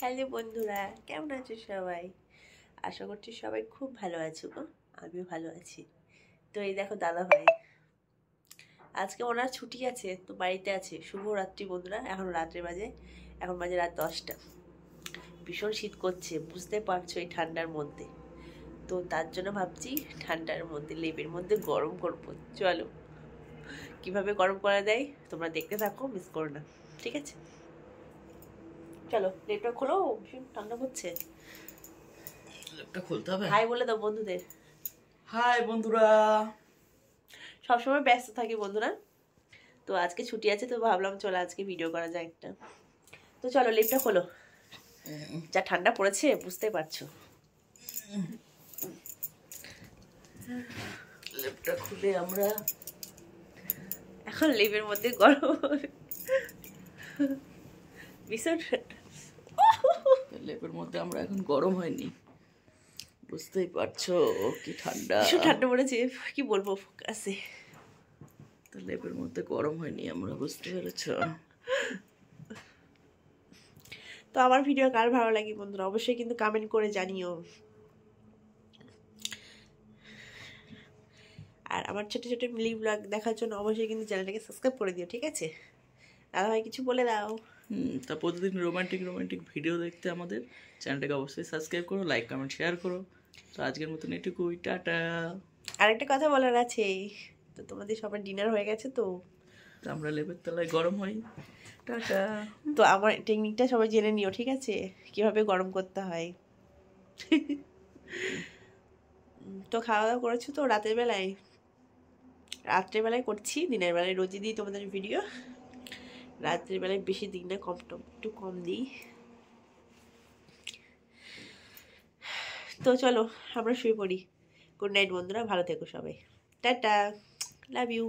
Hello বন্ধুরা, কেমন আছো সবাই? আশা করছি সবাই খুব ভালো আছো গো। আমিও ভালো আছি। তো এই দেখো দাদা ভাই, আজকে ওনার ছুটি আছে, তো বাড়িতে আছে। শুভ রাত্রি বন্ধুরা। এখন রাত্রে বাজে, এখন বাজে রাত 10টা। ভীষণ শীত করছে, বুঝতে পারছো এই ঠান্ডার মধ্যে। তো তার জন্য ভাবছি ঠান্ডার মধ্যে লেপের মধ্যে গরম করবো। চলো কিভাবে গরম করা দেয় তোমরা দেখতে থাকো, মিস করো না, ঠিক আছে? চলো লেপটা খোলো, ভীষণ ঠান্ডা হচ্ছে। ল্যাপটপ খুলতে হবে। হাই বলে দাও বন্ধুদের। হাই বন্ধুরা। সবসময় ব্যস্ত থাকি বন্ধুরা, তো আজকে ছুটি আছে, তো ভাবলাম চলো আজকে ভিডিও করা যায় একটা। তো চলো লিপটা খোলো, যা ঠান্ডা পড়েছে বুঝতে পারছো। ল্যাপটপ খুলে আমরা এখন লিপের মধ্যে গরম ভীষণ ল্যাপের মধ্যে আমরা এখন গরম হয়নি, বুঝতেই পারছো কি ঠান্ডা। ভীষণ ঠান্ডা পড়েছে, কি বলবো আছে। তো ল্যাপের মধ্যে গরম হয়নি আমরা, বুঝতে পেরেছো? তো আমার ভিডিও কার ভালো লাগে বন্ধুরা অবশ্যই কিন্তু কমেন্ট করে জানিও। আর আমার ছোট ছোট মিলি ব্লগ দেখার জন্য অবশ্যই কিন্তু চ্যানেলটাকে সাবস্ক্রাইব করে দিও, ঠিক আছে? দাদা ভাই কিছু বলে দাও। তা প্রতিদিন রোমান্টিক ভিডিও দেখতে আমাদের চ্যানেলটাকে অবশ্যই সাবস্ক্রাইব করো, লাইক কমেন্ট শেয়ার করো। তো আজকের মতন এটুকুই, টাটা। আরেকটা কথা বলার আছে, তো তোমাদের সবার ডিনার হয়ে গেছে তো? তো আমরা লেপের তলায় গরম হই, টাটা। তো আমার টেকনিকটা সবাই জেনে নিও, ঠিক আছে? কিভাবে গরম করতে হয়। তো খাওয়া দাওয়া করেছো তো রাতের বেলায়? রাত্রের বেলায় করছি, দিনের বেলায় রোজই দিই তোমাদের ভিডিও। রাত্রের বেলায় বেশি দিই না, একটু কম দিই। তো চলো আমরা শুয়ে পড়ি। গুড নাইট বন্ধুরা, ভালো থেকো সবাই। Tata, love you.